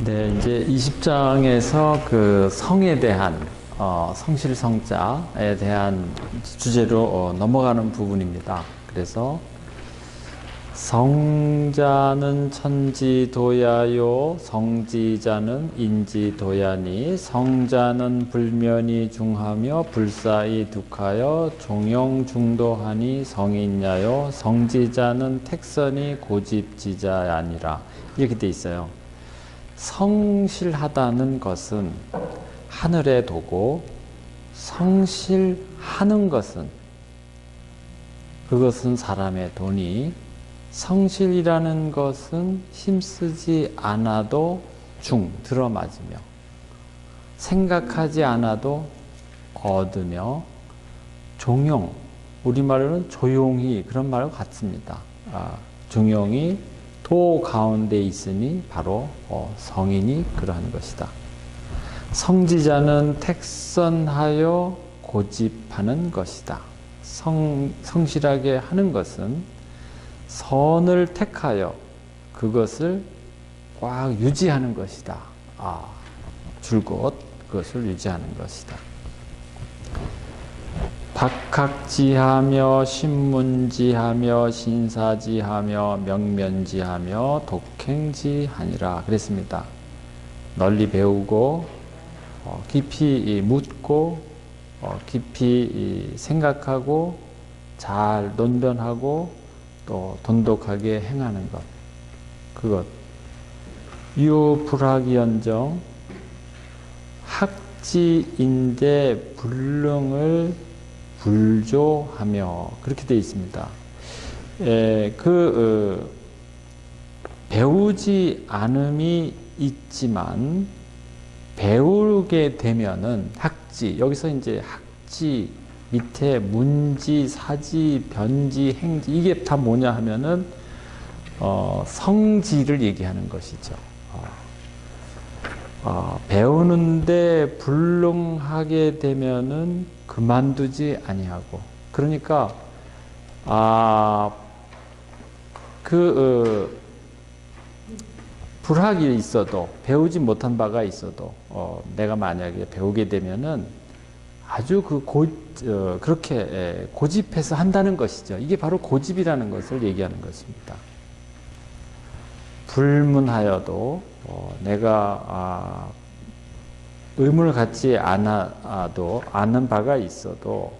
네, 이제 20장에서 그 성에 대한 성실성자에 대한 주제로 넘어가는 부분입니다. 그래서 성자는 천지도야요, 성지자는 인지도야니, 성자는 불면이 중하며 불사이 득하여 종용중도하니 성인야요, 성지자는 택선이 고집지자야니라. 이렇게 돼 있어요. 성실하다는 것은 하늘에 도고, 성실하는 것은 그것은 사람의 돈이, 성실이라는 것은 힘쓰지 않아도 들어맞으며 생각하지 않아도 얻으며 종용, 우리말로는 조용히, 그런 말과 같습니다. 종용이 도 가운데 있으니 바로 성인이 그러한 것이다. 성지자는 택선하여 고집하는 것이다. 성실하게 하는 것은 선을 택하여 그것을 꽉 유지하는 것이다. 줄곧 그것을 유지하는 것이다. 박학지하며 신문지하며 신사지하며 명면지하며 독행지하니라 그랬습니다. 널리 배우고 깊이 묻고 깊이 생각하고 잘 논변하고 또 돈독하게 행하는 것, 그것 유불학이언정 학지인데 불능을 불조하며, 그렇게 되어 있습니다. 배우지 않음이 있지만 배우게 되면은 학지, 여기서 이제 학지 밑에 문지, 사지, 변지, 행지, 이게 다 뭐냐 하면은 성지를 얘기하는 것이죠. 배우는데 불능하게 되면은 그만두지 아니하고, 그러니까 불학이 있어도, 배우지 못한 바가 있어도 내가 만약에 배우게 되면은 아주 그렇게 고집해서 한다는 것이죠. 이게 바로 고집이라는 것을 얘기하는 것입니다. 불문하여도 내가 의문을 갖지 않아도, 아는 바가 있어도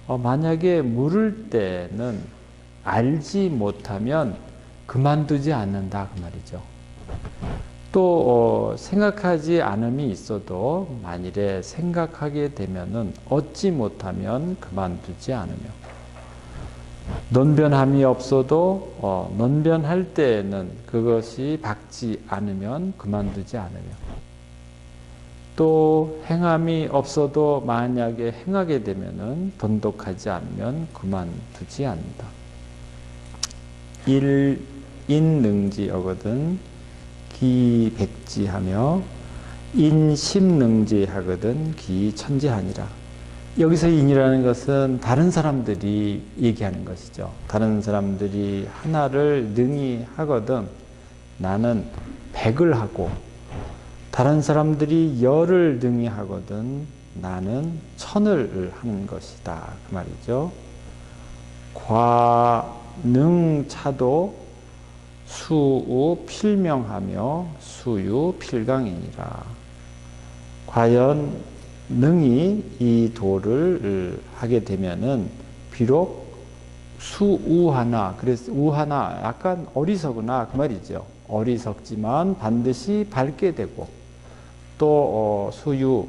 만약에 물을 때는 알지 못하면 그만두지 않는다 그 말이죠. 또 생각하지 않음이 있어도 만일에 생각하게 되면은 얻지 못하면 그만두지 않으며, 논변함이 없어도 논변할 때에는 그것이 박지 않으면 그만두지 않으며, 또 행함이 없어도 만약에 행하게 되면은 돈독하지 않으면 그만두지 않는다. 인능지어거든 기백지하며 인심능지하거든 기천지하니라. 여기서 인이라는 것은 다른 사람들이 얘기하는 것이죠. 다른 사람들이 하나를 능히 하거든 나는 100을 하고, 다른 사람들이 10을 능히 하거든 나는 1000을 하는 것이다 그 말이죠. 과능차도 수우 필명하며 수유 필강이니라. 과연 능히 이 도를 하게 되면은 비록 수우하나, 그래서 우하나 약간 어리석으나 그 말이죠. 어리석지만 반드시 밝게 되고, 또 수유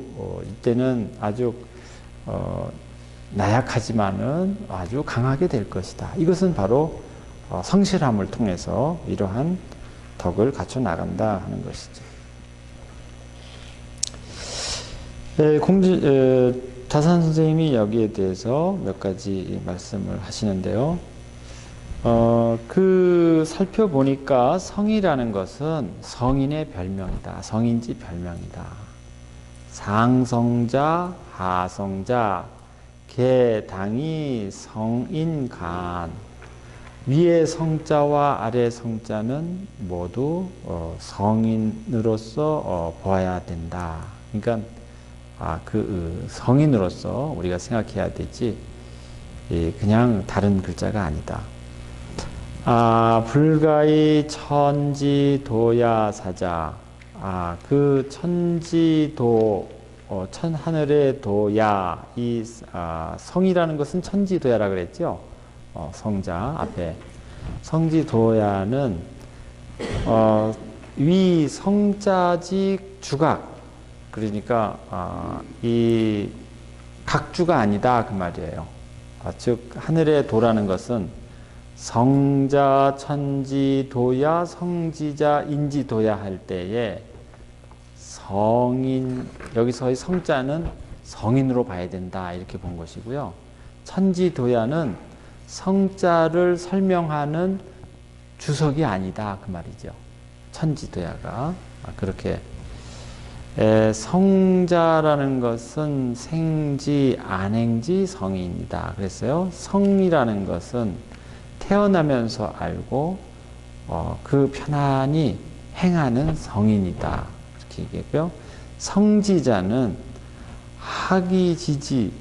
이때는 아주 나약하지만은 아주 강하게 될 것이다. 이것은 바로 성실함을 통해서 이러한 덕을 갖춰 나간다 하는 것이죠. 다산 선생님이 여기에 대해서 몇 가지 말씀을 하시는데요. 살펴보니까 성이라는 것은 성인의 별명이다. 성인지 별명이다. 상성자, 하성자, 개당이 성인간. 위에 성자와 아래 성자는 모두 성인으로서 보아야 된다. 그러니까 그 성인으로서 우리가 생각해야 되지 그냥 다른 글자가 아니다. 불가의 천지도야사자. 그 천지도 하늘의 도야, 이 성이라는 것은 천지도야라 그랬죠. 성자 앞에 성지도야는 위 성자직 주각, 그러니까 이 각주가 아니다 그 말이에요. 즉 하늘의 도라는 것은 성자, 천지, 도야, 성지자, 인지, 도야 할 때에 성인, 여기서의 성자는 성인으로 봐야 된다 이렇게 본 것이고요. 천지, 도야는 성자를 설명하는 주석이 아니다 그 말이죠. 천지, 도야가 그렇게 성자라는 것은 생지, 안행지, 성인이다 그랬어요. 성이라는 것은 태어나면서 알고 그 편안히 행하는 성인이다 이렇게 얘기했고요. 성지자는 학이지지,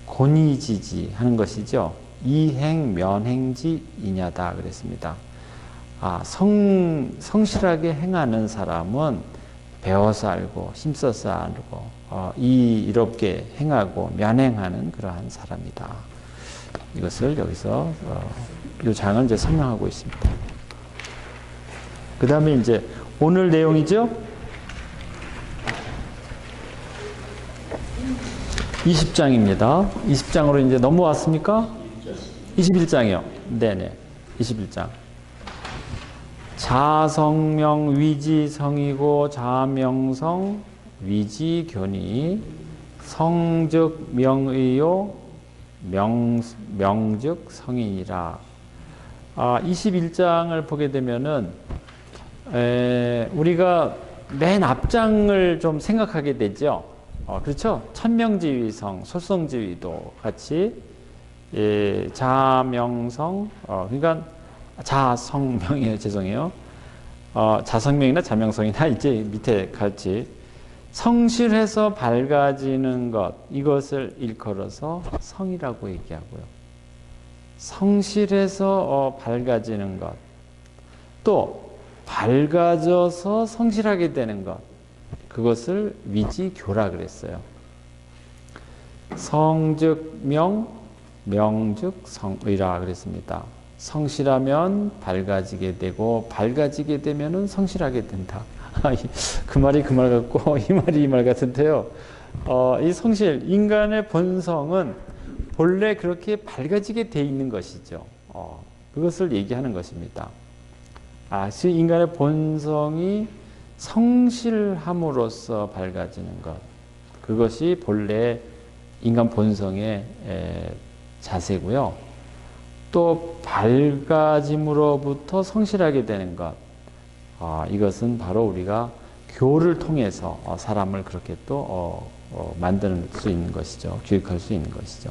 곤이지지 하는 것이죠. 이행, 면행지, 이냐다 그랬습니다. 성실하게 행하는 사람은 배워서 알고 힘써서 알고 이롭게 행하고 면행하는 그러한 사람이다. 이것을 여기서 이 장을 이제 설명하고 있습니다. 그 다음에 이제 오늘 내용이죠. 20장입니다. 20장으로 이제 넘어왔습니까? 21장이요. 네네. 21장. 자성명 위지성이고 자명성 위지교니 성즉 명의요 명즉 성인이라. 21장을 보게 되면은 우리가 맨 앞장을 좀 생각하게 되죠. 그렇죠? 천명지위성, 소성지위도 같이 자명성, 그러니까 자성명이에요. 죄송해요. 자성명이나 자명성이나 이제 밑에 같이 성실해서 밝아지는 것, 이것을 일컬어서 성이라고 얘기하고요. 성실해서 밝아지는 것, 또 밝아져서 성실하게 되는 것, 그것을 위지교라 그랬어요. 성즉 명, 명즉 성의라 그랬습니다. 성실하면 밝아지게 되고 밝아지게 되면은 성실하게 된다. 그 말이 그 말 같고 이 말이 이 말 같은데요. 이 성실, 인간의 본성은 본래 그렇게 밝아지게 돼 있는 것이죠. 그것을 얘기하는 것입니다. 인간의 본성이 성실함으로써 밝아지는 것, 그것이 본래 인간 본성의 자세고요. 또 밝아짐으로부터 성실하게 되는 것, 이것은 바로 우리가 교를 통해서 사람을 그렇게 또 만들 수 있는 것이죠. 교육할 수 있는 것이죠.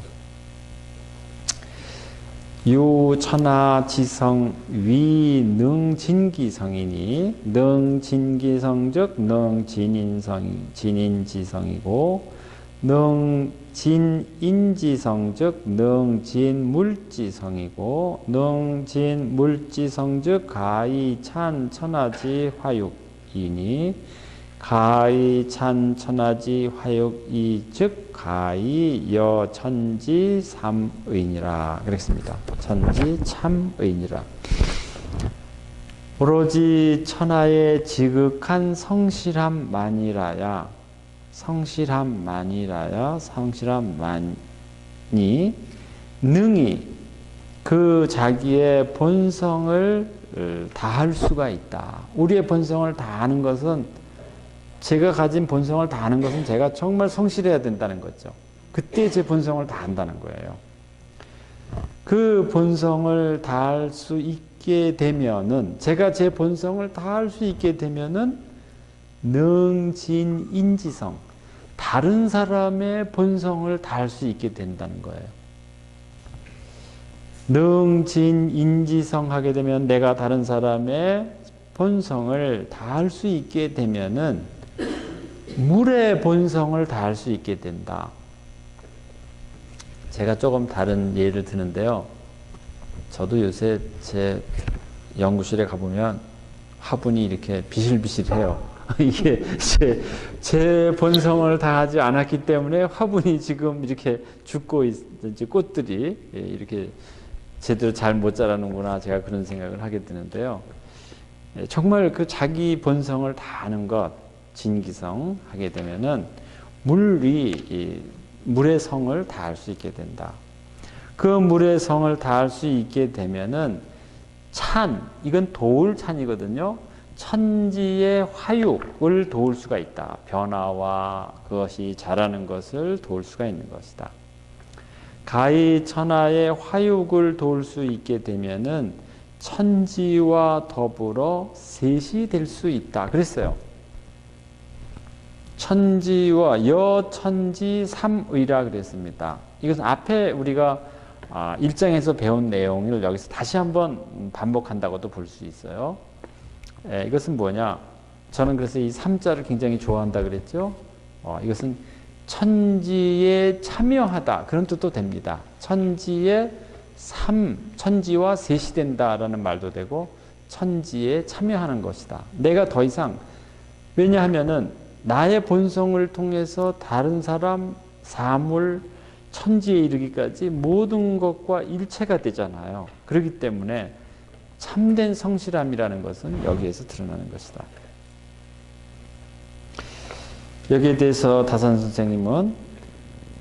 유천하 지성 위능진기성이니 능진기성 즉 능진인지성이고 능진인지성 즉 능진물지성이고 능진물지성 즉 가이찬 천하지 화육이니 가이찬 천하지 화육이 즉 가이여 천지 삼의니라 그랬습니다. 천지 참의니라. 오로지 천하의 지극한 성실함만이라야 성실함만이 능히 그 자기의 본성을 다할 수가 있다. 우리의 본성을 다하는 것은, 제가 가진 본성을 다하는 것은 제가 정말 성실해야 된다는 거죠. 그때 제 본성을 다한다는 거예요. 그 본성을 다할 수 있게 되면은, 제가 제 본성을 다할 수 있게 되면은 능진인지성, 다른 사람의 본성을 다할 수 있게 된다는 거예요. 능진인지성 하게 되면 내가 다른 사람의 본성을 다할 수 있게 되면은 물의 본성을 다할 수 있게 된다. 제가 조금 다른 예를 드는데요. 저도 요새 제 연구실에 가보면 화분이 이렇게 비실비실해요. 이게 제 본성을 다하지 않았기 때문에 화분이 지금 이렇게 죽고 있는지 꽃들이 이렇게 제대로 잘 못 자라는구나, 제가 그런 생각을 하게 되는데요. 정말 그 자기 본성을 다하는 것, 진기성 하게 되면은 물의 성을 다할 수 있게 된다. 그 물의 성을 다할 수 있게 되면은 이건 도울 찬이거든요. 천지의 화육을 도울 수가 있다. 변화와 그것이 자라는 것을 도울 수가 있는 것이다. 가히 천하의 화육을 도울 수 있게 되면은 천지와 더불어 셋이 될 수 있다. 그랬어요. 천지와 여천지 삼의라 그랬습니다. 이것은 앞에 우리가 1장에서 배운 내용을 여기서 다시 한번 반복한다고도 볼 수 있어요. 이것은 뭐냐? 저는 그래서 이 3자를 굉장히 좋아한다 그랬죠. 이것은 천지에 참여하다, 그런 뜻도 됩니다. 천지와 셋이 된다라는 말도 되고 천지에 참여하는 것이다. 내가 더 이상, 왜냐하면은 나의 본성을 통해서 다른 사람, 사물, 천지에 이르기까지 모든 것과 일체가 되잖아요. 그렇기 때문에 참된 성실함이라는 것은 여기에서 드러나는 것이다. 여기에 대해서 다산 선생님은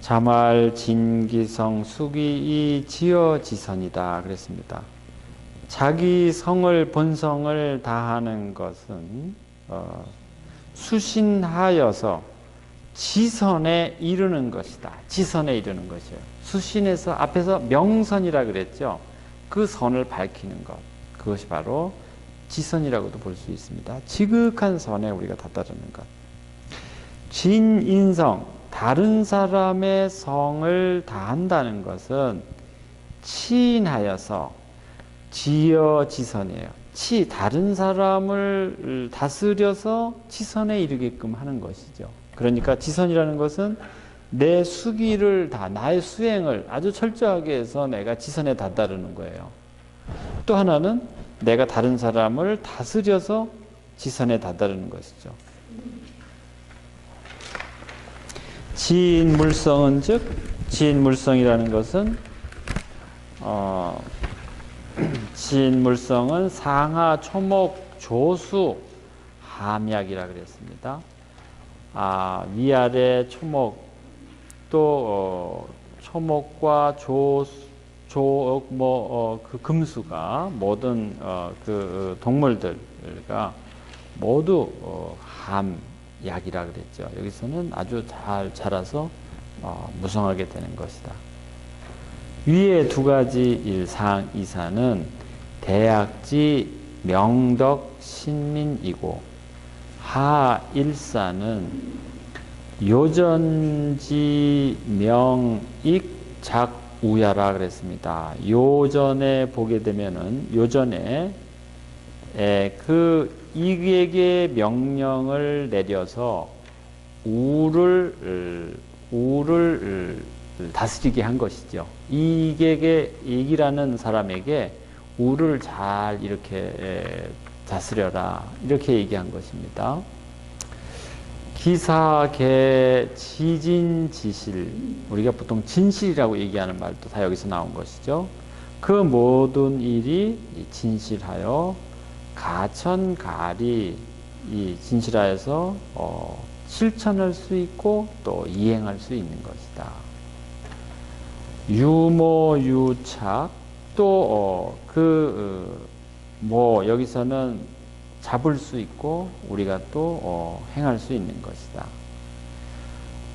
자말, 진기성, 수기이 지어지선이다 그랬습니다. 자기 본성을 다하는 것은 수신하여서 지선에 이르는 것이다. 지선에 이르는 것이에요. 수신에서 앞에서 명선이라 그랬죠. 그 선을 밝히는 것. 그것이 바로 지선이라고도 볼 수 있습니다. 지극한 선에 우리가 다다르는 것. 진인성, 다른 사람의 성을 다한다는 것은 치인하여서 지어지선이에요. 다른 사람을 다스려서 지선에 이르게끔 하는 것이죠. 그러니까 지선이라는 것은 내 수기를 나의 수행을 아주 철저하게 해서 내가 지선에 다다르는 거예요. 또 하나는 내가 다른 사람을 다스려서 지선에 다다르는 것이죠. 지인물성은 즉, 지인물성이라는 것은 지인물성은 상하, 초목, 조수, 함약이라 그랬습니다. 위아래 초목, 또 초목과 그 금수가 모든 그 동물들과 모두 함약이라 그랬죠. 여기서는 아주 잘 자라서 무성하게 되는 것이다. 위에 두 가지 일상 이사는 대약지 명덕 신민이고, 하 일사는 요전지 명익 작우야라 그랬습니다. 요전에 보게 되면은 요전에 그 이익에게 명령을 내려서 우를 다스리게 한 것이죠. 이익이라는 사람에게 우를 잘 이렇게 다스려라, 이렇게 얘기한 것입니다. 기사계 지진지실, 우리가 보통 진실이라고 얘기하는 말도 다 여기서 나온 것이죠. 그 모든 일이 진실하여 가천가리, 이 진실하여서 실천할 수 있고 또 이행할 수 있는 것이다. 유모유착, 또 여기서는 잡을 수 있고 우리가 또 행할 수 있는 것이다.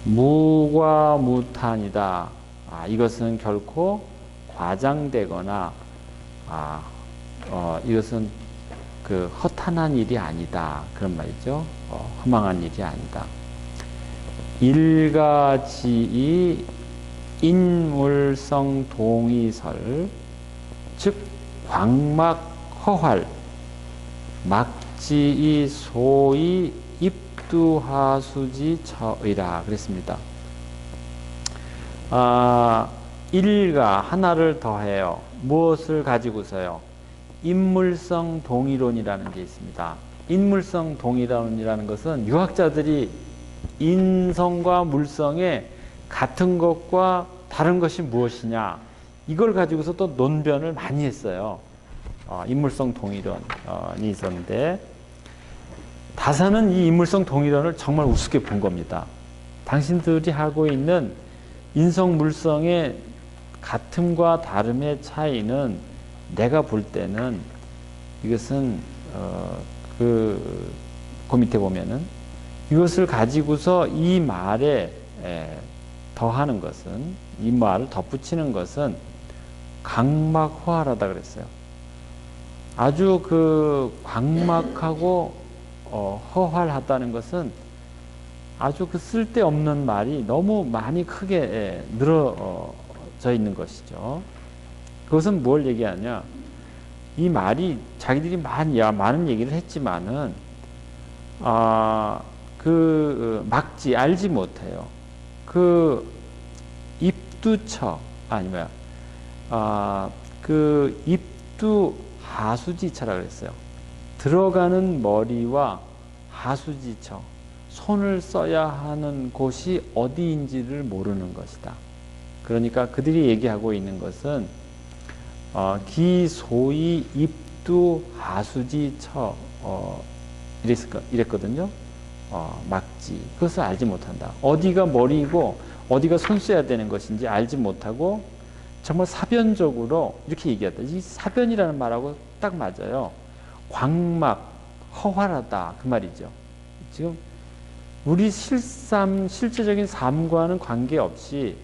무과 무탄이다. 이것은 결코 과장되거나 이것은 그 허탄한 일이 아니다, 그런 말이죠. 허망한 일이 아니다. 일가지이 인물성 동의설, 즉 광막 허활 막지이 소이 입두하수지 처이라 그랬습니다. 일가 하나를 더해요. 무엇을 가지고서요? 인물성 동의론이라는 게 있습니다. 인물성 동의론이라는 것은 유학자들이 인성과 물성의 같은 것과 다른 것이 무엇이냐 이걸 가지고서 또 논변을 많이 했어요. 인물성 동의론이 있었는데 다사는 이 인물성 동의론을 정말 우습게 본 겁니다. 당신들이 하고 있는 인성 물성의 같음과 다름의 차이는 내가 볼 때는 이것은 그 밑에 보면은 이것을 가지고서 이 말에 더하는 것은 이 말을 덧붙이는 것은 강막허활하다 그랬어요. 아주 그 광막하고 허활하다는 것은 아주 그 쓸데없는 말이 너무 많이 크게 늘어져 있는 것이죠. 그것은 뭘 얘기하냐? 이 말이 자기들이 많은 얘기를 했지만은 그 막지 알지 못해요. 그 입두처 아니면 그 입두 하수지처라 그랬어요. 들어가는 머리와 하수지처 손을 써야 하는 곳이 어디인지를 모르는 것이다. 그러니까 그들이 얘기하고 있는 것은 기소이 입두 하수지처 이랬거든요. 막지 그것을 알지 못한다. 어디가 머리이고 어디가 손 써야 되는 것인지 알지 못하고 정말 사변적으로 이렇게 얘기했다. 이 사변이라는 말하고 딱 맞아요. 광막 허활하다 그 말이죠. 지금 우리 실제적인 삶과는 관계없이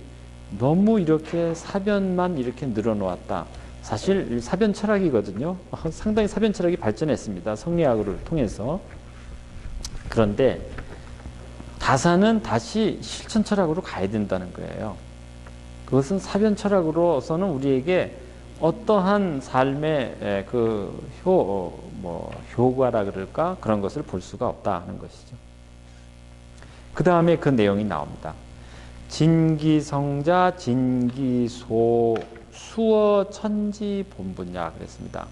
너무 이렇게 사변만 이렇게 늘어놓았다. 사실 사변 철학이거든요. 상당히 사변 철학이 발전했습니다. 성리학을 통해서. 그런데 다사는 다시 실천 철학으로 가야 된다는 거예요. 그것은 사변 철학으로서는 우리에게 어떠한 삶의 그 효과라 그럴까 그런 것을 볼 수가 없다 하는 것이죠. 그 다음에 그 내용이 나옵니다. 진기성자 진기소 수어 천지 본분야 그랬습니다.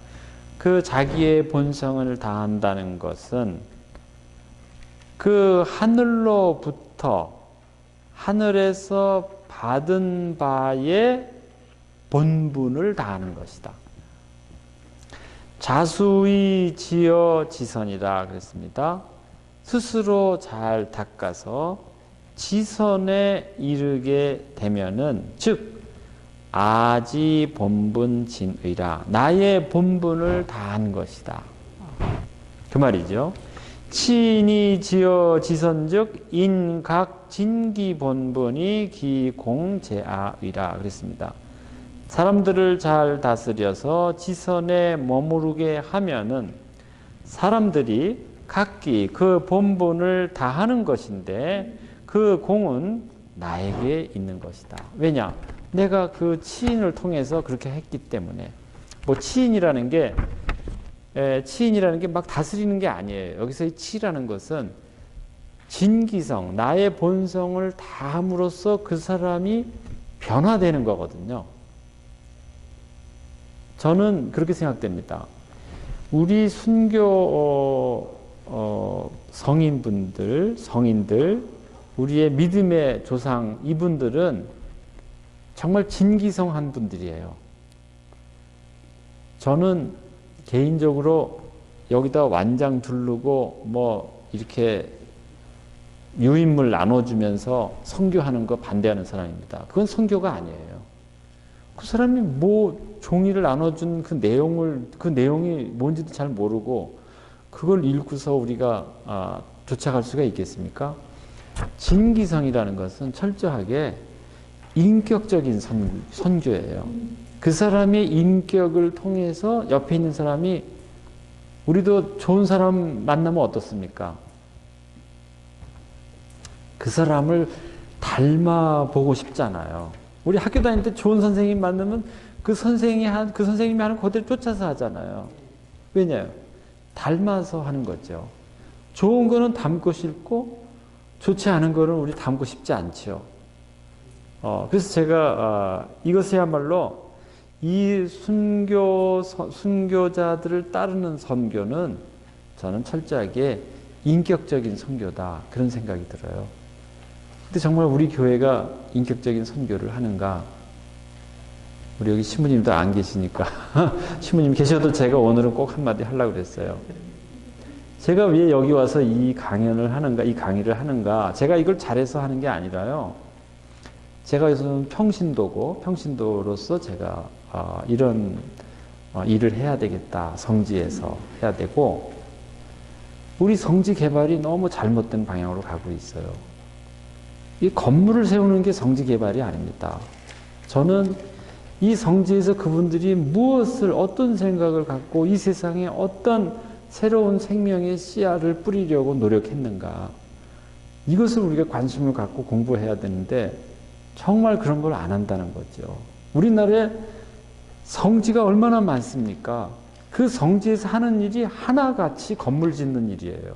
그 자기의 본성을 다한다는 것은 그 하늘로부터 하늘에서 받은 바의 본분을 다하는 것이다. 자수의 지어 지선이라 그랬습니다. 스스로 잘 닦아서 지선에 이르게 되면은 즉 아지 본분 진의라 나의 본분을 다한 것이다. 그 말이죠. 치인이 지어 지선즉 인각 진기 본분이 기공제아의라 그랬습니다. 사람들을 잘 다스려서 지선에 머무르게 하면은 사람들이 각기 그 본분을 다하는 것인데 그 공은 나에게 있는 것이다. 왜냐? 내가 그 치인을 통해서 그렇게 했기 때문에. 뭐 치인이라는 게 막 다스리는 게 아니에요. 여기서의 치라는 것은 진기성, 나의 본성을 다함으로써 그 사람이 변화되는 거거든요. 저는 그렇게 생각됩니다. 우리 순교 성인들, 우리의 믿음의 조상 이분들은 정말 진기성한 분들이에요. 저는 개인적으로 여기다 완장 두르고 뭐 이렇게 유인물 나눠주면서 선교하는 거 반대하는 사람입니다. 그건 선교가 아니에요. 그 사람이 뭐 종이를 나눠준 그 내용이 뭔지도 잘 모르고 그걸 읽고서 우리가 쫓아갈 수가 있겠습니까? 진기성이라는 것은 철저하게 인격적인 선교예요. 그 사람의 인격을 통해서 옆에 있는 사람이 우리도 좋은 사람 만나면 어떻습니까? 그 사람을 닮아보고 싶잖아요. 우리 학교 다닐 때 좋은 선생님 만나면 그 선생님이 하는 그대로 쫓아서 하잖아요. 왜냐요? 닮아서 하는 거죠. 좋은 거는 닮고 싶고 좋지 않은 거는 우리 닮고 싶지 않죠. 그래서 제가 이것이야말로 이 순교자들을 따르는 선교는 저는 철저하게 인격적인 선교다 그런 생각이 들어요. 근데 정말 우리 교회가 인격적인 선교를 하는가? 우리 여기 신부님도 안 계시니까 신부님 계셔도 제가 오늘은 꼭 한마디 하려고 그랬어요. 제가 왜 여기 와서 이 강연을 하는가, 이 강의를 하는가? 제가 이걸 잘해서 하는 게 아니라요. 제가 여기서는 평신도고 평신도로서 제가 이런 일을 해야 되겠다. 성지에서 해야 되고 우리 성지 개발이 너무 잘못된 방향으로 가고 있어요. 이 건물을 세우는 게 성지 개발이 아닙니다. 저는 이 성지에서 그분들이 무엇을 어떤 생각을 갖고 이 세상에 어떤 새로운 생명의 씨앗을 뿌리려고 노력했는가 이것을 우리가 관심을 갖고 공부해야 되는데 정말 그런 걸 안 한다는 거죠. 우리나라에 성지가 얼마나 많습니까? 그 성지에서 하는 일이 하나같이 건물 짓는 일이에요.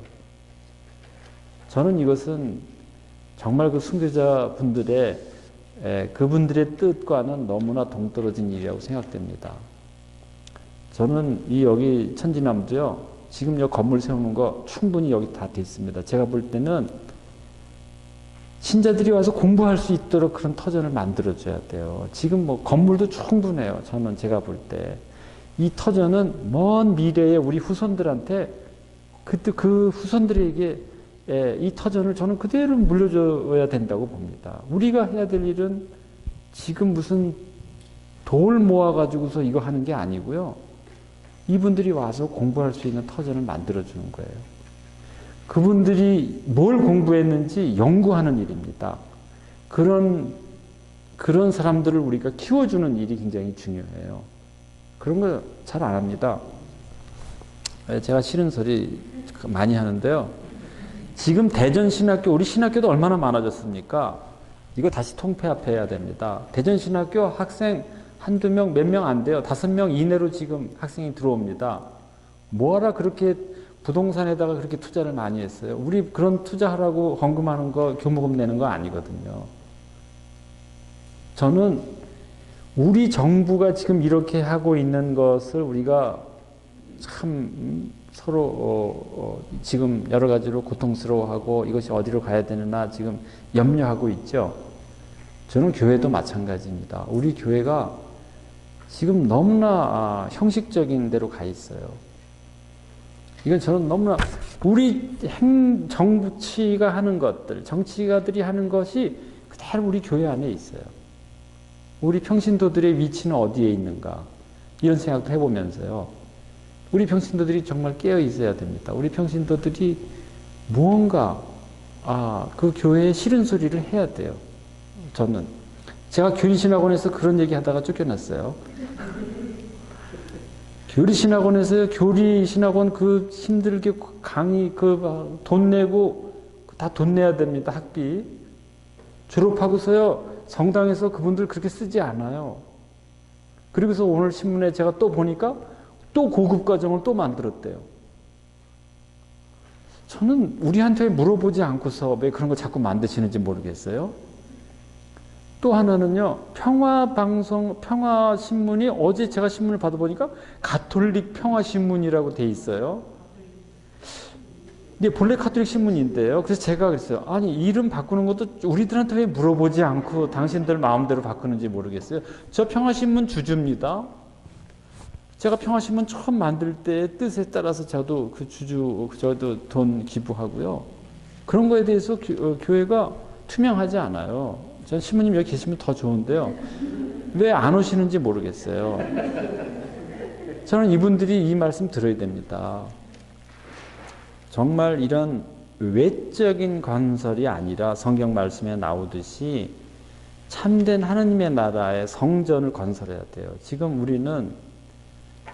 저는 이것은 정말 그 순교자분들의 그분들의 뜻과는 너무나 동떨어진 일이라고 생각됩니다. 저는 여기 천지남도요. 지금 여 건물 세우는 거 충분히 여기 다 돼 있습니다. 제가 볼 때는 신자들이 와서 공부할 수 있도록 그런 터전을 만들어줘야 돼요. 지금 뭐 건물도 충분해요. 저는 제가 볼 때. 이 터전은 먼 미래에 우리 후손들한테 그때 그 후손들에게 이 터전을 저는 그대로 물려줘야 된다고 봅니다. 우리가 해야 될 일은 지금 무슨 돌 모아가지고서 이거 하는 게 아니고요. 이분들이 와서 공부할 수 있는 터전을 만들어주는 거예요. 그분들이 뭘 공부했는지 연구하는 일입니다. 그런 사람들을 우리가 키워주는 일이 굉장히 중요해요. 그런 거 잘 안 합니다. 제가 싫은 소리 많이 하는데요. 지금 대전신학교, 우리 신학교도 얼마나 많아졌습니까? 이거 다시 통폐합해야 됩니다. 대전신학교 학생 한두 명, 몇 명 안 돼요. 5명 이내로 지금 학생이 들어옵니다. 뭐하라 그렇게 부동산에다가 그렇게 투자를 많이 했어요. 우리 그런 투자하라고 헌금하는 거, 교무금 내는 거 아니거든요. 저는 우리 정부가 지금 이렇게 하고 있는 것을 우리가 참 서로 지금 여러 가지로 고통스러워하고 이것이 어디로 가야 되느냐 지금 염려하고 있죠. 저는 교회도 마찬가지입니다. 우리 교회가 지금 너무나 형식적인 데로 가 있어요. 이건 저는 너무나 우리 정치가 하는 것들, 정치가들이 하는 것이 그대로 우리 교회 안에 있어요. 우리 평신도들의 위치는 어디에 있는가 이런 생각도 해보면서요. 우리 평신도들이 정말 깨어 있어야 됩니다. 우리 평신도들이 무언가 그 교회에 싫은 소리를 해야 돼요. 저는 제가 교리신학원에서 그런 얘기 하다가 쫓겨났어요. 교리신학원에서 교리신학원 그 힘들게 강의 돈 내고 다 돈 내야 됩니다. 학비 졸업하고서요 성당에서 그분들 그렇게 쓰지 않아요. 그리고서 오늘 신문에 제가 또 보니까 또 고급 과정을 또 만들었대요. 저는 우리한테 물어보지 않고서 왜 그런 거 자꾸 만드시는지 모르겠어요. 또 하나는요, 평화신문이 어제 제가 신문을 받아보니까 가톨릭 평화신문이라고 돼 있어요. 근데 본래 가톨릭 신문인데요. 그래서 제가 그랬어요. 아니, 이름 바꾸는 것도 우리들한테 왜 물어보지 않고 당신들 마음대로 바꾸는지 모르겠어요. 저 평화신문 주주입니다. 제가 평화신문 처음 만들 때 뜻에 따라서 저도 저도 돈 기부하고요. 그런 거에 대해서 교회가 투명하지 않아요. 전 신부님 여기 계시면 더 좋은데요. 왜 안 오시는지 모르겠어요. 저는 이분들이 이 말씀 들어야 됩니다. 정말 이런 외적인 건설이 아니라 성경 말씀에 나오듯이 참된 하나님의 나라의 성전을 건설해야 돼요. 지금 우리는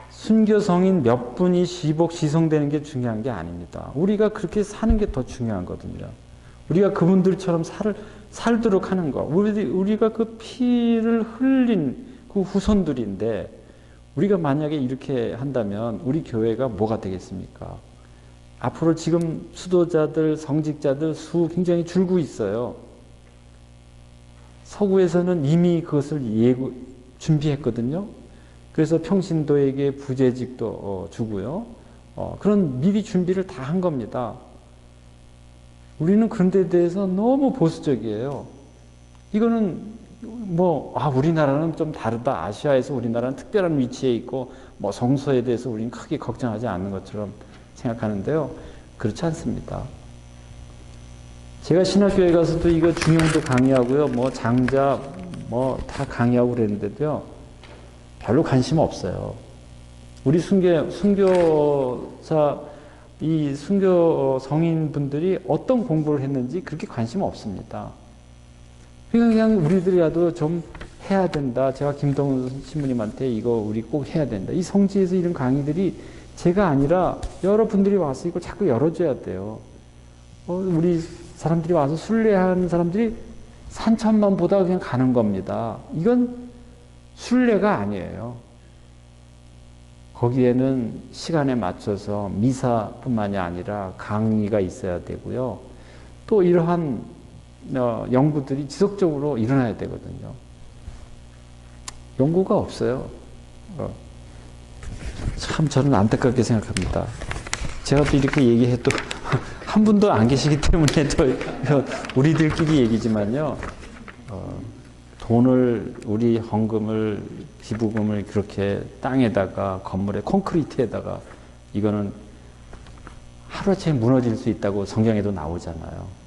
순교성인 몇 분이 시성되는 게 중요한 게 아닙니다. 우리가 그렇게 사는 게 더 중요하거든요. 우리가 그분들처럼 살도록 하는 거. 우리가 그 피를 흘린 그 후손들인데 우리가 만약에 이렇게 한다면 우리 교회가 뭐가 되겠습니까? 앞으로 지금 수도자들, 성직자들 수 굉장히 줄고 있어요. 서구에서는 이미 그것을 준비했거든요. 그래서 평신도에게 부재직도 주고요. 그런 미리 준비를 다 한 겁니다. 우리는 그런 데 대해서 너무 보수적이에요. 이거는 우리나라는 좀 다르다. 아시아에서 우리나라는 특별한 위치에 있고 성소에 대해서 우리는 크게 걱정하지 않는 것처럼 생각하는데요. 그렇지 않습니다. 제가 신학교에 가서도 이거 중용도 강의하고요. 장자 다 강의하고 그랬는데도요. 별로 관심 없어요. 우리 순교사 순교 성인분들이 어떤 공부를 했는지 그렇게 관심 없습니다. 그냥 우리들이라도 좀 해야 된다. 제가 김동훈 신부님한테 이거 우리 꼭 해야 된다. 이 성지에서 이런 강의들이 제가 아니라 여러분들이 와서 이걸 자꾸 열어줘야 돼요. 우리 사람들이 와서 순례하는 사람들이 산천만 보다 그냥 가는 겁니다. 이건 순례가 아니에요. 거기에는 시간에 맞춰서 미사뿐만이 아니라 강의가 있어야 되고요. 또 이러한 연구들이 지속적으로 일어나야 되거든요. 연구가 없어요. 참 저는 안타깝게 생각합니다. 제가 또 이렇게 얘기해도 한 분도 안 계시기 때문에 또 우리들끼리 얘기지만요. 돈을 우리 헌금을 기부금을 그렇게 땅에다가 건물에 콘크리트에다가 이거는 하루아침에 무너질 수 있다고 성경에도 나오잖아요.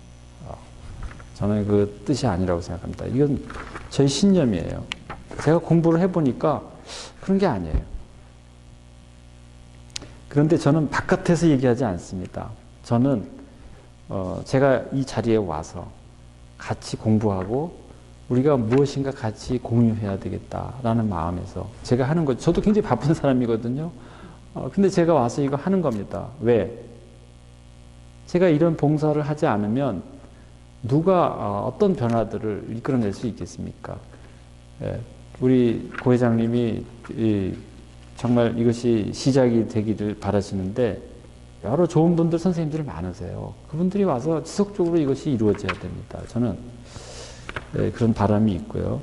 저는 그 뜻이 아니라고 생각합니다. 이건 저희 신념이에요. 제가 공부를 해보니까 그런 게 아니에요. 그런데 저는 바깥에서 얘기하지 않습니다. 저는 제가 이 자리에 와서 같이 공부하고 우리가 무엇인가 같이 공유해야 되겠다라는 마음에서 제가 하는 거죠. 저도 굉장히 바쁜 사람이거든요. 근데 제가 와서 이거 하는 겁니다. 왜? 제가 이런 봉사를 하지 않으면 누가 어떤 변화들을 이끌어낼 수 있겠습니까? 우리 고 회장님이 정말 이것이 시작이 되기를 바라시는데 여러 좋은 분들, 선생님들 많으세요. 그분들이 와서 지속적으로 이것이 이루어져야 됩니다. 저는 그런 바람이 있고요.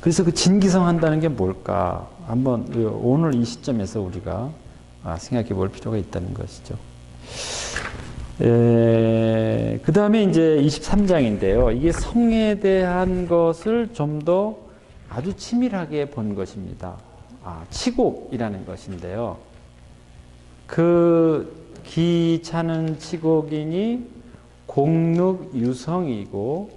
그래서 그 진기성 한다는 게 뭘까? 한번 오늘 이 시점에서 우리가 생각해 볼 필요가 있다는 것이죠. 그 다음에 이제 23장인데요. 이게 성에 대한 것을 좀 더 아주 치밀하게 본 것입니다. 치곡이라는 것인데요. 그 기차는 치곡이니 공륵유성이고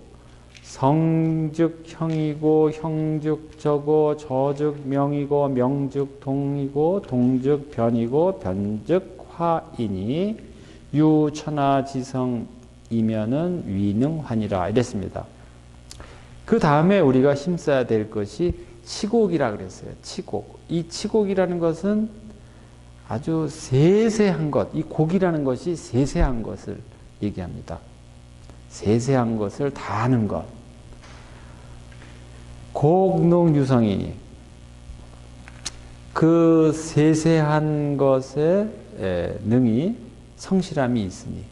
성즉형이고 형즉저고 저즉명이고 명즉동이고 동즉변이고 변즉화이니 유천하지성이면은 위능환이라 이랬습니다. 그 다음에 우리가 힘써야 될 것이 치곡이라 그랬어요. 치곡. 이 치곡이라는 것은 아주 세세한 것, 이 곡이라는 것이 세세한 것을 얘기합니다. 세세한 것을 다 아는 것. 곡능유성이니 그 세세한 것에 능히 성실함이 있으니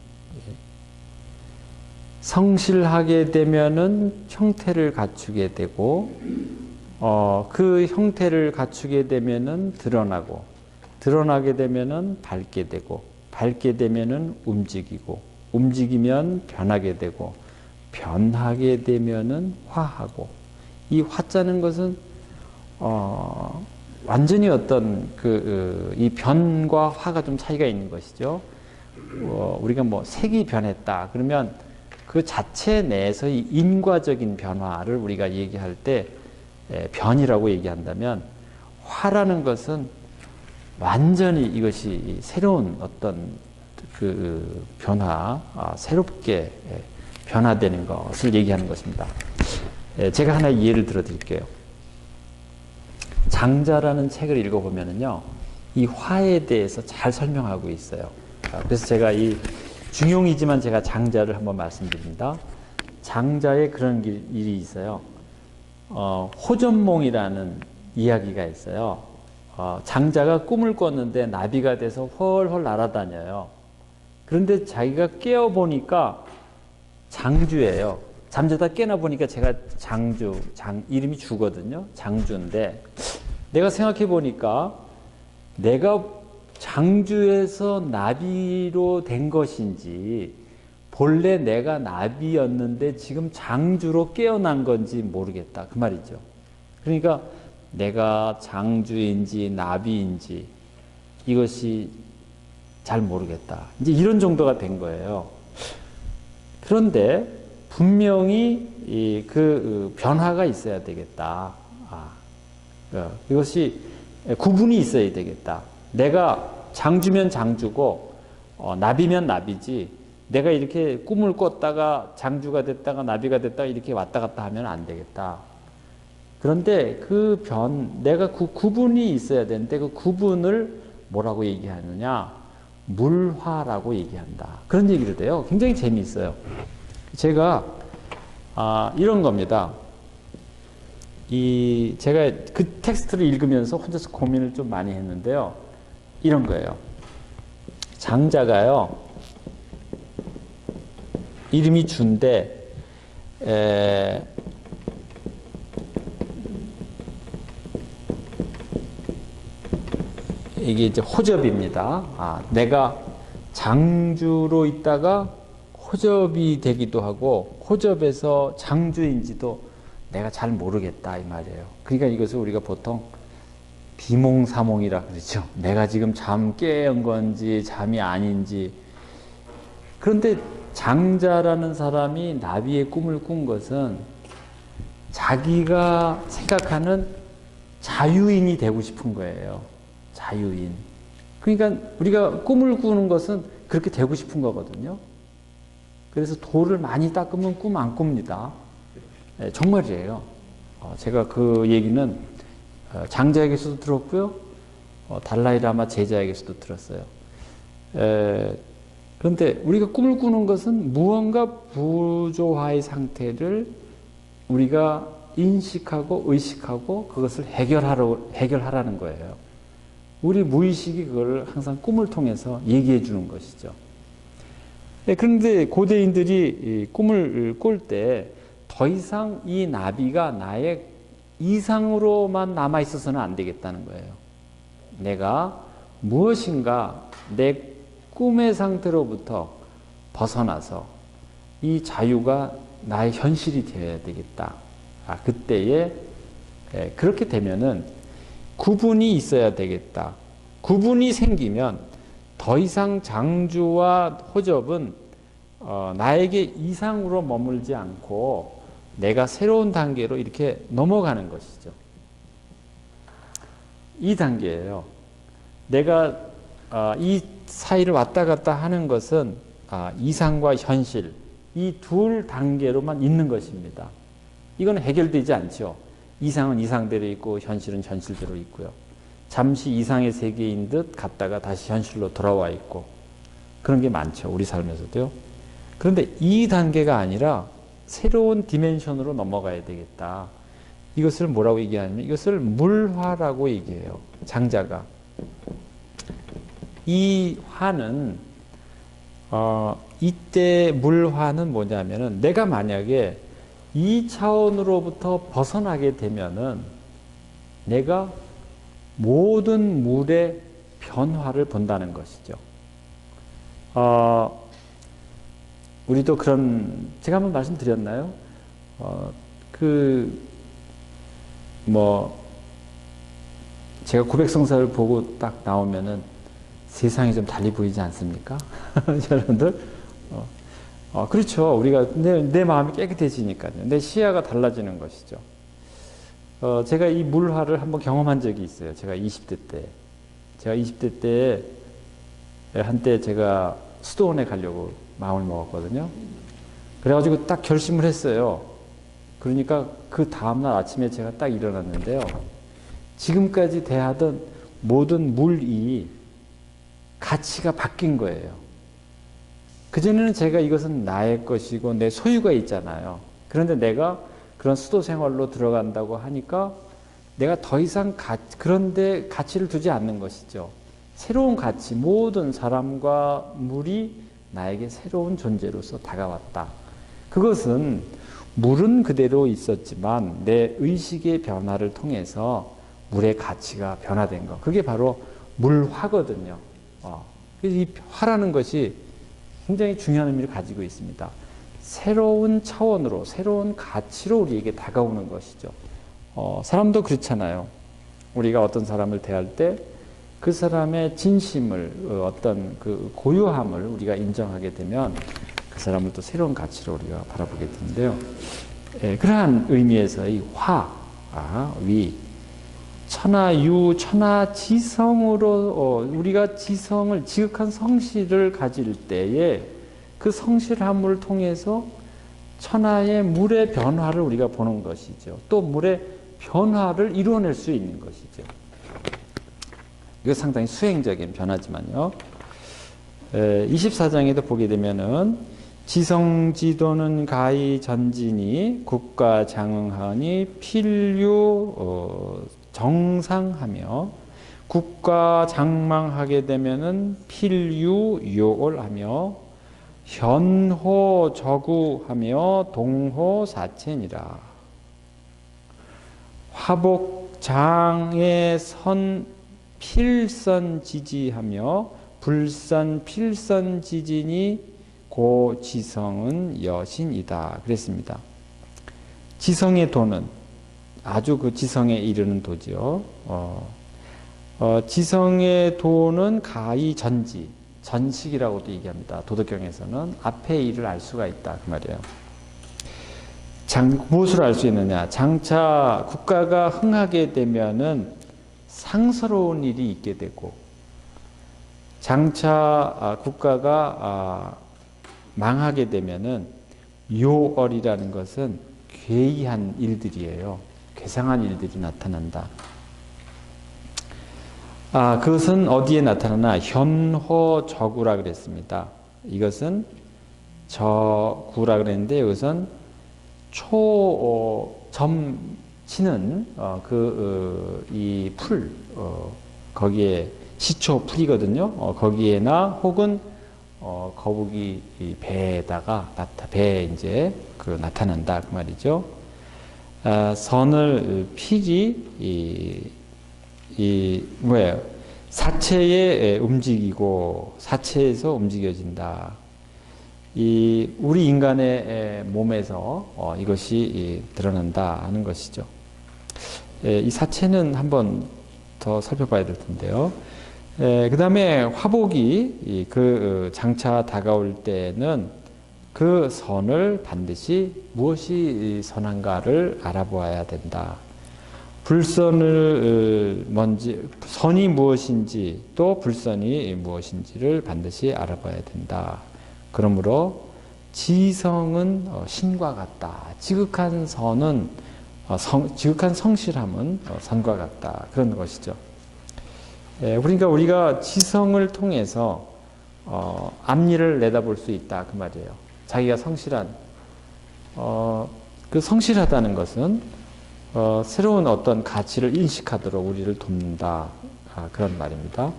성실하게 되면은 형태를 갖추게 되고 그 형태를 갖추게 되면은 드러나고 드러나게 되면은 밝게 되고 밝게 되면은 움직이고 움직이면 변하게 되고 변하게 되면은 화하고 이 화자는 것은 완전히 어떤 이 변과 화가 좀 차이가 있는 것이죠. 우리가 뭐 색이 변했다 그러면 그 자체 내에서 이 인과적인 변화를 우리가 얘기할 때 변이라고 얘기한다면 화라는 것은 완전히 이것이 새로운 어떤 그 변화, 새롭게 변화되는 것을 얘기하는 것입니다. 제가 하나 예를 들어 드릴게요. 장자라는 책을 읽어보면은요, 이 화에 대해서 잘 설명하고 있어요. 그래서 제가 이 중용이지만 제가 장자를 한번 말씀드립니다. 장자에 그런 일이 있어요. 호전몽이라는 이야기가 있어요. 장자가 꿈을 꿨는데 나비가 돼서 훨훨 날아다녀요. 그런데 자기가 깨어보니까 장주예요. 잠자다 깨나 보니까 제가 이름이 주거든요. 장주인데 내가 생각해 보니까 내가 장주에서 나비로 된 것인지 본래 내가 나비였는데 지금 장주로 깨어난 건지 모르겠다. 그 말이죠. 그러니까 내가 장주인지 나비인지 이것이 잘 모르겠다. 이제 이런 정도가 된 거예요. 그런데 분명히 그 변화가 있어야 되겠다. 이것이 구분이 있어야 되겠다. 내가 장주면 장주고 나비면 나비지 내가 이렇게 꿈을 꿨다가 장주가 됐다가 나비가 됐다가 이렇게 왔다 갔다 하면 안 되겠다. 그런데 내가 그 구분이 있어야 되는데 그 구분을 뭐라고 얘기하느냐? 물화라고 얘기한다. 그런 얘기를 해요. 굉장히 재미있어요. 제가 이런 겁니다. 제가 그 텍스트를 읽으면서 혼자서 고민을 좀 많이 했는데요. 이런 거예요. 장자가요. 이름이 준데 이게 이제 호접입니다. 내가 장주로 있다가 호접이 되기도 하고 호접에서 장주인지도 내가 잘 모르겠다 이 말이에요. 그러니까 이것을 우리가 보통 비몽사몽이라 그러죠. 내가 지금 잠 깨은 건지 잠이 아닌지. 그런데 장자라는 사람이 나비의 꿈을 꾼 것은 자기가 생각하는 자유인이 되고 싶은 거예요. 자유인. 그러니까 우리가 꿈을 꾸는 것은 그렇게 되고 싶은 거거든요. 그래서 돌을 많이 닦으면 꿈 안 꿉니다. 네, 정말이에요. 제가 그 얘기는 장자에게서도 들었고요. 달라이라마 제자에게서도 들었어요. 그런데 우리가 꿈을 꾸는 것은 무언가 부조화의 상태를 우리가 인식하고 의식하고 그것을 해결하라는 거예요. 우리 무의식이 그걸 항상 꿈을 통해서 얘기해 주는 것이죠. 그런데 고대인들이 꿈을 꿀 때 더 이상 이 나비가 나의 이상으로만 남아 있어서는 안 되겠다는 거예요. 내가 무엇인가 내 꿈의 상태로부터 벗어나서 이 자유가 나의 현실이 되어야 되겠다. 그때에 그렇게 되면은 구분이 있어야 되겠다. 구분이 생기면 더 이상 장주와 호접은 나에게 이상으로 머물지 않고 내가 새로운 단계로 이렇게 넘어가는 것이죠. 이 단계예요. 내가 이 사이를 왔다 갔다 하는 것은 이상과 현실 이 둘 단계로만 있는 것입니다. 이건 해결되지 않죠. 이상은 이상대로 있고 현실은 현실대로 있고요. 잠시 이상의 세계인 듯 갔다가 다시 현실로 돌아와 있고 그런 게 많죠. 우리 삶에서도요. 그런데 이 단계가 아니라 새로운 디멘션으로 넘어가야 되겠다. 이것을 뭐라고 얘기하냐면 이것을 물화라고 얘기해요. 장자가. 이 화는 이때 물화는 뭐냐면은 내가 만약에 이 차원으로부터 벗어나게 되면은 내가 모든 물의 변화를 본다는 것이죠. 우리도 제가 한번 말씀드렸나요? 제가 고백성사를 보고 딱 나오면은 세상이 좀 달리 보이지 않습니까? 여러분들? 그렇죠. 우리가 내 마음이 깨끗해지니까요. 내 시야가 달라지는 것이죠. 제가 이 물화를 한번 경험한 적이 있어요. 제가 20대 때. 제가 20대 때 한때 제가 수도원에 가려고 마음을 먹었거든요. 그래가지고 딱 결심을 했어요. 그러니까 그 다음날 아침에 제가 딱 일어났는데요. 지금까지 대하던 모든 물이 가치가 바뀐 거예요. 그전에는 제가 이것은 나의 것이고 내 소유가 있잖아요. 그런데 내가 그런 수도 생활로 들어간다고 하니까 내가 더 이상 그런데 가치를 두지 않는 것이죠. 새로운 가치, 모든 사람과 물이 나에게 새로운 존재로서 다가왔다. 그것은 물은 그대로 있었지만 내 의식의 변화를 통해서 물의 가치가 변화된 것. 그게 바로 물화거든요. 그래서 이 화라는 것이 굉장히 중요한 의미를 가지고 있습니다. 새로운 차원으로, 새로운 가치로 우리에게 다가오는 것이죠. 사람도 그렇잖아요. 우리가 어떤 사람을 대할 때 그 사람의 진심을, 어떤 그 고유함을 우리가 인정하게 되면 그 사람을 또 새로운 가치로 우리가 바라보게 되는데요. 그러한 의미에서 이 화, 위, 천하유, 천하지성으로 우리가 지성을, 지극한 성실을 가질 때에 그 성실함을 통해서 천하의 물의 변화를 우리가 보는 것이죠. 또 물의 변화를 이루어낼 수 있는 것이죠. 이거 상당히 수행적인 변화지만요. 24장에도 보게 되면은 지성지도는 가히 전진이 국가 장응하니 필유 정상하며 국가 장망하게 되면은 필유 요월하며 현호 저구하며 동호 사체니라. 화복장에 선 필선지지하며 불선 필선지진이 고 지성은 여신이다. 그랬습니다. 지성의 도는 아주 그 지성에 이르는 도지요. 지성의 도는 가히 전지, 전식이라고도 얘기합니다. 도덕경에서는 앞의 일을 알 수가 있다. 그 말이에요. 무엇을 알 수 있느냐? 장차 국가가 흥하게 되면은 상스러운 일이 있게 되고, 장차 국가가 망하게 되면은 요월이라는 것은 괴이한 일들이에요. 괴상한 일들이 나타난다. 그것은 어디에 나타나나? 현호저구라 그랬습니다. 이것은 저구라 그랬는데 이것은 점 치는 이 풀, 거기에 시초 풀이거든요. 거기에나 혹은 거북이 배에다가 배에 이제 나타난다 그 말이죠. 선을 필이 뭐예요? 사체에 움직이고 사체에서 움직여진다. 우리 인간의 몸에서 이것이 드러난다 하는 것이죠. 이 사체는 한번 더 살펴봐야 될 텐데요. 그 다음에 화복이 장차 다가올 때는 그 선을 반드시 무엇이 선한가를 알아보아야 된다. 선이 무엇인지 또 불선이 무엇인지를 반드시 알아봐야 된다. 그러므로 지성은 신과 같다. 지극한 선은 지극한 성실함은 선과 같다. 그런 것이죠. 그러니까 우리가 지성을 통해서 앞일을 내다볼 수 있다 그 말이에요. 자기가 성실한 그 성실하다는 것은 새로운 어떤 가치를 인식하도록 우리를 돕는다 그런 말입니다.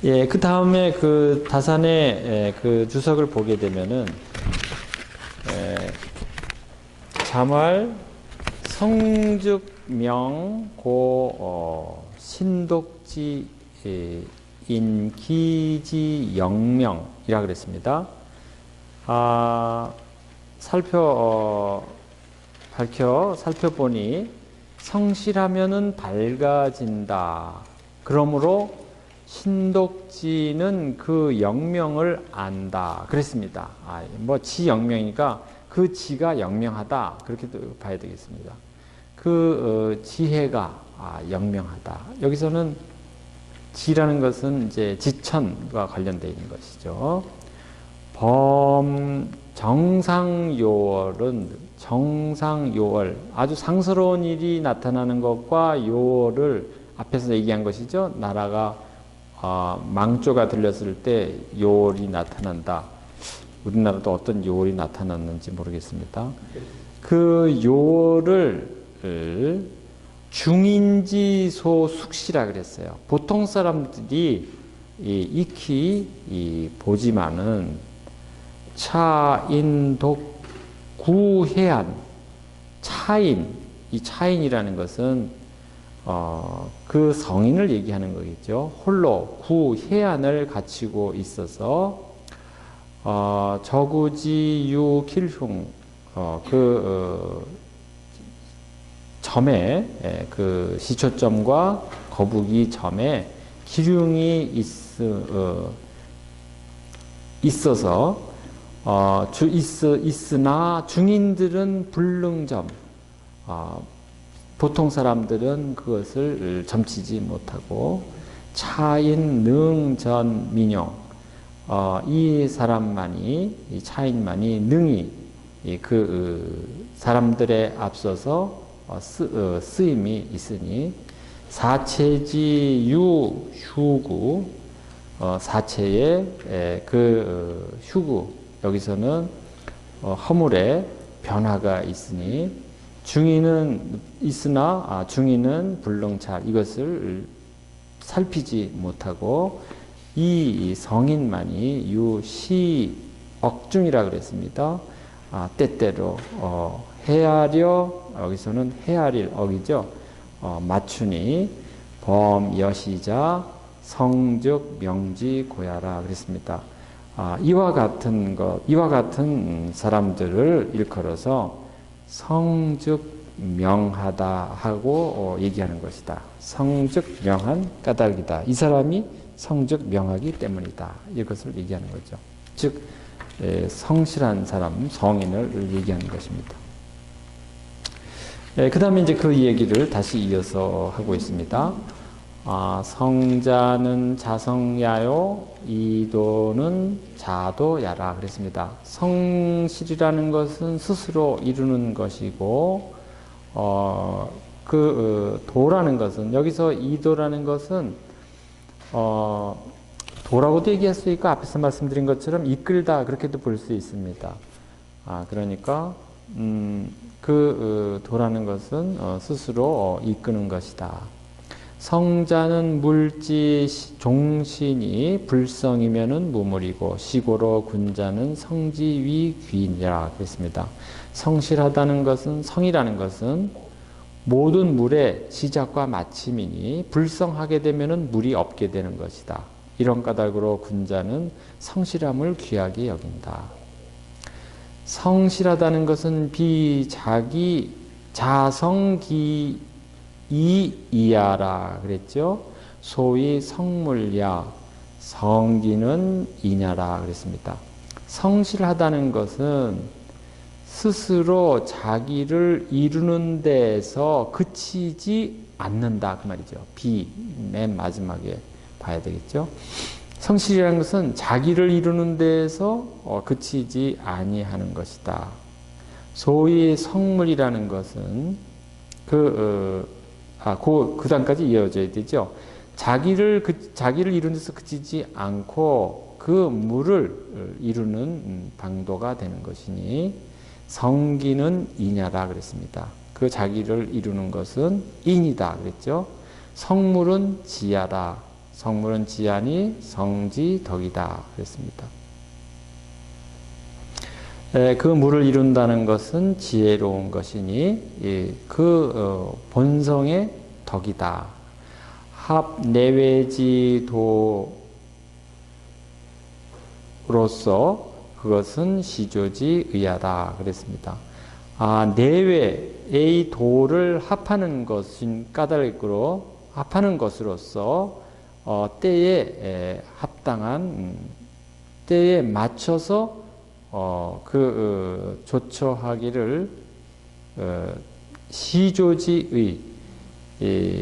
그 다음에 그 다산의 그 주석을 보게 되면은 자말 성즉명 고 신독지 인기지 영명이라 그랬습니다. 살펴보니 성실하면은 밝아진다. 그러므로 신독지는 그 영명을 안다. 그랬습니다. 지 영명이니까 그 지가 영명하다. 그렇게 봐야 되겠습니다. 그 지혜가 영명하다. 여기서는 지라는 것은 이제 지천과 관련되어 있는 것이죠. 정상요월, 아주 상스러운 일이 나타나는 것과 요월을 앞에서 얘기한 것이죠. 나라가 망조가 들렸을 때 요월이 나타난다. 우리나라도 어떤 요월이 나타났는지 모르겠습니다. 그 요를 중인지소 숙시라 그랬어요. 보통 사람들이 익히 보지만은 차인독 구해안 차인, 이 차인이라는 것은 그 성인을 얘기하는 거겠죠. 홀로 구해안을 갖추고 있어서 저구지유 길흉 점에 그 시초점과 거북이 점에 기륭이 있어서 있으나 중인들은 불능점 보통 사람들은 그것을 점치지 못하고 차인 능전 민용 이 사람만이 이 차인만이 능히 그 사람들에 앞서서 쓰임이 있으니 사체지유 휴구 사체의 그 휴구 여기서는 허물의 변화가 있으니 중인은 있으나 중인은 불능찰 이것을 살피지 못하고 이 성인만이 유시억중이라 그랬습니다. 때때로 헤아려 여기서는 헤아릴 억이죠. 맞추니 범여시자 성즉 명지 고야라 그랬습니다. 이와 같은 사람들을 일컬어서 성즉 명하다 하고 얘기하는 것이다. 성즉 명한 까닭이다. 이 사람이 성즉 명하기 때문이다. 이것을 얘기하는 거죠. 즉 성실한 사람, 성인을 얘기하는 것입니다. 그 다음에 이제 그 얘기를 다시 이어서 하고 있습니다. 성자는 자성야요, 이도는 자도야라 그랬습니다. 성실이라는 것은 스스로 이루는 것이고, 도라는 것은, 여기서 이도라는 것은, 도라고도 얘기할 수 있고, 앞에서 말씀드린 것처럼 이끌다, 그렇게도 볼 수 있습니다. 그러니까, 도라는 것은 스스로 이끄는 것이다. 성자는 물지 종신이 불성이면은 무물이고 시고로 군자는 성지위 귀인이라 그랬습니다. 성실하다는 것은 성이라는 것은 모든 물의 시작과 마침이니 불성하게 되면은 물이 없게 되는 것이다. 이런 까닭으로 군자는 성실함을 귀하게 여긴다. 성실하다는 것은 비자기 자성기 이야라 그랬죠. 소위 성물야 성기는 이냐라 그랬습니다. 성실하다는 것은 스스로 자기를 이루는 데에서 그치지 않는다 그 말이죠. 맨 마지막에 봐야 되겠죠. 성실이라는 것은 자기를 이루는 데에서 그치지 아니하는 것이다. 소위 성물이라는 것은 그 다음까지 이어져야 되죠. 자기를 이루는 데서 그치지 않고 그 물을 이루는 방도가 되는 것이니 성기는 이냐라 그랬습니다. 그 자기를 이루는 것은 인이다 그랬죠. 성물은 지야라. 성물은 지야니 성지덕이다 그랬습니다. 그 물을 이룬다는 것은 지혜로운 것이니 본성의 덕이다. 합 내외지도로서 그것은 시조지 의하다 그랬습니다. 내외의 도를 합하는 것인 까닭으로 합하는 것으로서 때에 합당한 때에 맞춰서 조처하기를 시조지의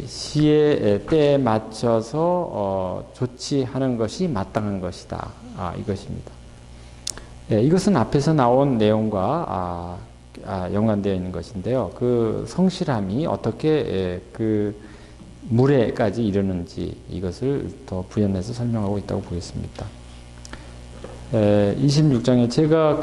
시의 때에 맞춰서 조치하는 것이 마땅한 것이다. 이것입니다. 이것은 앞에서 나온 내용과 연관되어 있는 것인데요. 그 성실함이 어떻게 그 물에까지 이르는지 이것을 더 부연해서 설명하고 있다고 보겠습니다. 26장에 제가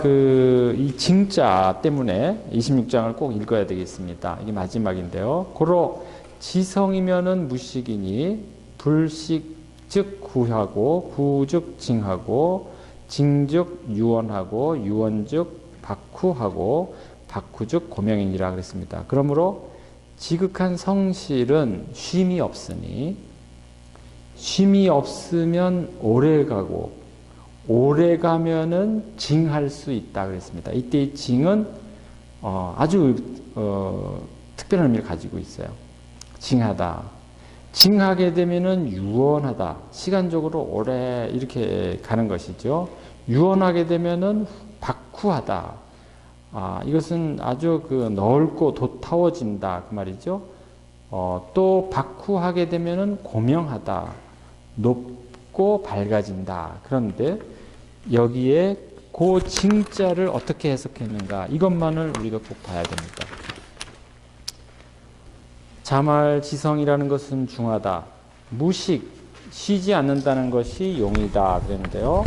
이 징자 때문에 26장을 꼭 읽어야 되겠습니다. 이게 마지막인데요. 고로 지성이면은 무식이니 불식 즉 구하고 구즉 징하고 징즉 유언하고 유언즉 박후하고 박후즉 고명이니라 그랬습니다. 그러므로 지극한 성실은 쉼이 없으니 쉼이 없으면 오래 가고 오래 가면은 징할 수 있다 그랬습니다. 이때 이 징은 아주 특별한 의미를 가지고 있어요. 징하다. 징하게 되면은 유언하다. 시간적으로 오래 이렇게 가는 것이죠. 유언하게 되면은 박후하다. 이것은 아주 넓고 도타워진다 그 말이죠. 또 박후하게 되면은 고명하다. 높고 밝아진다. 그런데 여기에 그 징자를 어떻게 해석했는가 이것만을 우리가 꼭 봐야 됩니다. 자말지성이라는 것은 중하다. 무식, 쉬지 않는다는 것이 용이다 그랬는데요.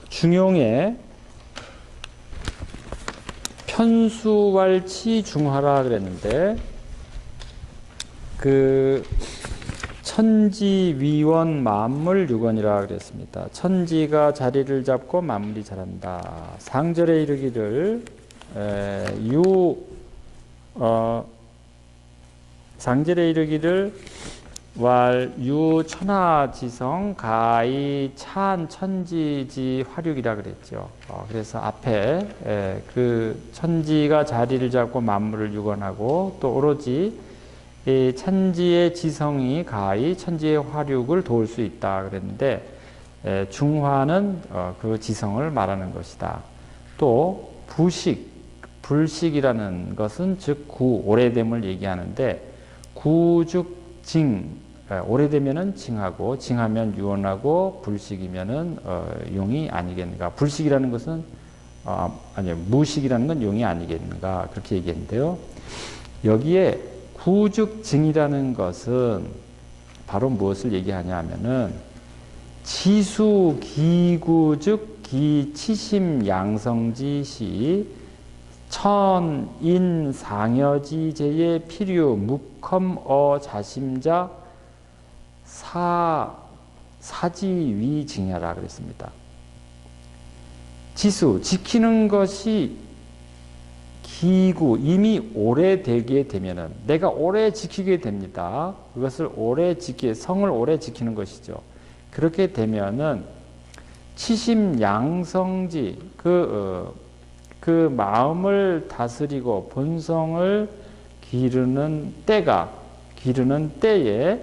중용에 편수왈치 중하라 그랬는데 천지위원 만물 유건이라 그랬습니다. 천지가 자리를 잡고 만물이 자란다. 상절에 이르기를 상절에 이르기를 유천하지성 가히 찬 천지지 화륙이라 그랬죠. 그래서 앞에 천지가 자리를 잡고 만물을 유건하고 또 오로지 이 천지의 지성이 가히 천지의 화륙을 도울 수 있다 그랬는데 중화는 그 지성을 말하는 것이다. 또 불식이라는 것은 즉 오래됨을 얘기하는데 구죽징 오래되면은 징하고 징하면 유언하고 불식이면은 용이 아니겠는가. 불식이라는 것은 무식이라는 건 용이 아니겠는가 그렇게 얘기했는데요. 여기에 구죽징이라는 것은 바로 무엇을 얘기하냐 하면은 지수기구즉 기치심양성지시 천인상여지제의 필요 묵컴어 자심자 사지위징야라 그랬습니다. 지수, 지키는 것이 기구, 이미 오래되게 되면은 내가 오래 지키게 됩니다. 그것을 성을 오래 지키는 것이죠. 그렇게 되면은 치심양성지, 그 마음을 다스리고 본성을 기르는 때에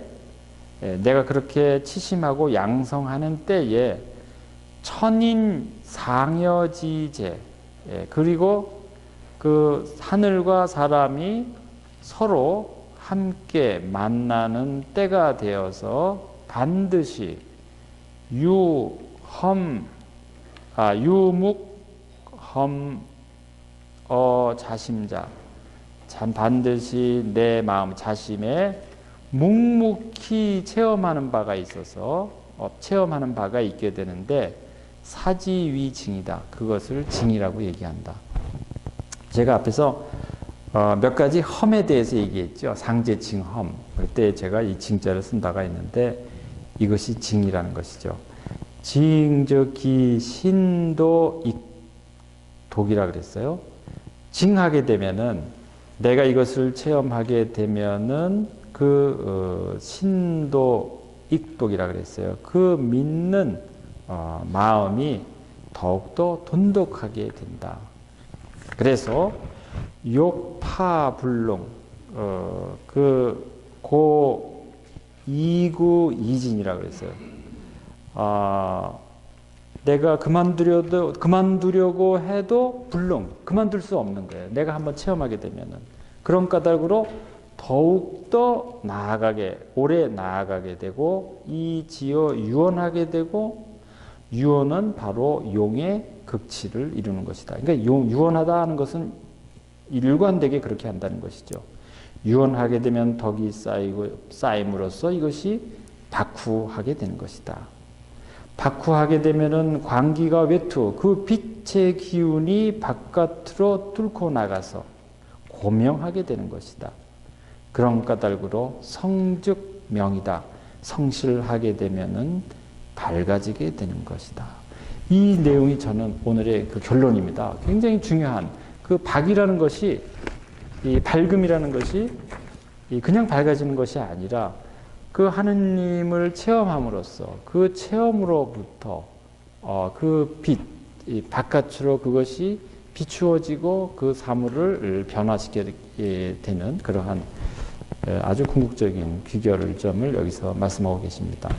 내가 그렇게 치심하고 양성하는 때에 천인상여지제 그리고 그 하늘과 사람이 서로 함께 만나는 때가 되어서 반드시 자심자 반드시 내 마음 자심에 묵묵히 체험하는 바가 있어서 체험하는 바가 있게 되는데 사지위징이다. 그것을 징이라고 얘기한다. 제가 앞에서 몇 가지 험에 대해서 얘기했죠. 상제징험. 그때 제가 이 징자를 쓴다가 있는데 이것이 징이라는 것이죠. 징적기 신도 독이라 그랬어요. 징하게 되면은 내가 이것을 체험하게 되면은 신도 익독이라 그랬어요. 그 믿는 마음이 더욱더 돈독하게 된다. 그래서 욕파불능 이구이진이라고 그랬어요. 내가 그만두려고 해도 불능 그만둘 수 없는 거예요. 내가 한번 체험하게 되면은 그런 까닭으로 더욱더 오래 나아가게 되고 이지어 유언하게 되고 유언은 바로 용의 극치를 이루는 것이다. 그러니까 유언하다 하는 것은 일관되게 그렇게 한다는 것이죠. 유언하게 되면 덕이 쌓임으로써 이것이 박후하게 되는 것이다. 박후하게 되면은 광기가 외투, 그 빛의 기운이 바깥으로 뚫고 나가서 고명하게 되는 것이다. 그런 까닭으로 성즉명이다. 성실하게 되면은 밝아지게 되는 것이다. 이 내용이 저는 오늘의 그 결론입니다. 굉장히 중요한 그 박이라는 것이, 이 밝음이라는 것이 그냥 밝아지는 것이 아니라 그 하느님을 체험함으로써 그 체험으로부터 그 빛, 바깥으로 그것이 비추어지고 그 사물을 변화시키게 되는 그러한 아주 궁극적인 귀결점을 여기서 말씀하고 계십니다.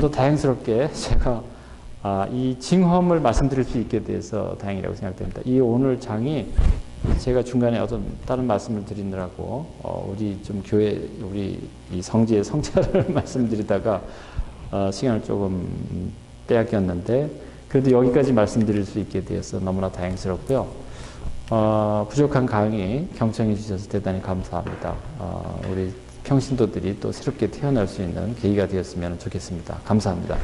또 다행스럽게 제가 이 징험을 말씀드릴 수 있게 돼서 다행이라고 생각됩니다. 이 오늘 장이 제가 중간에 어떤 다른 말씀을 드리느라고 우리 좀 교회 우리 이 성지의 성찰을 말씀드리다가 시간을 조금 빼앗겼는데 그래도 여기까지 말씀드릴 수 있게 되어서 너무나 다행스럽고요. 부족한 강의 경청해 주셔서 대단히 감사합니다. 우리 평신도들이 또 새롭게 태어날 수 있는 계기가 되었으면 좋겠습니다. 감사합니다.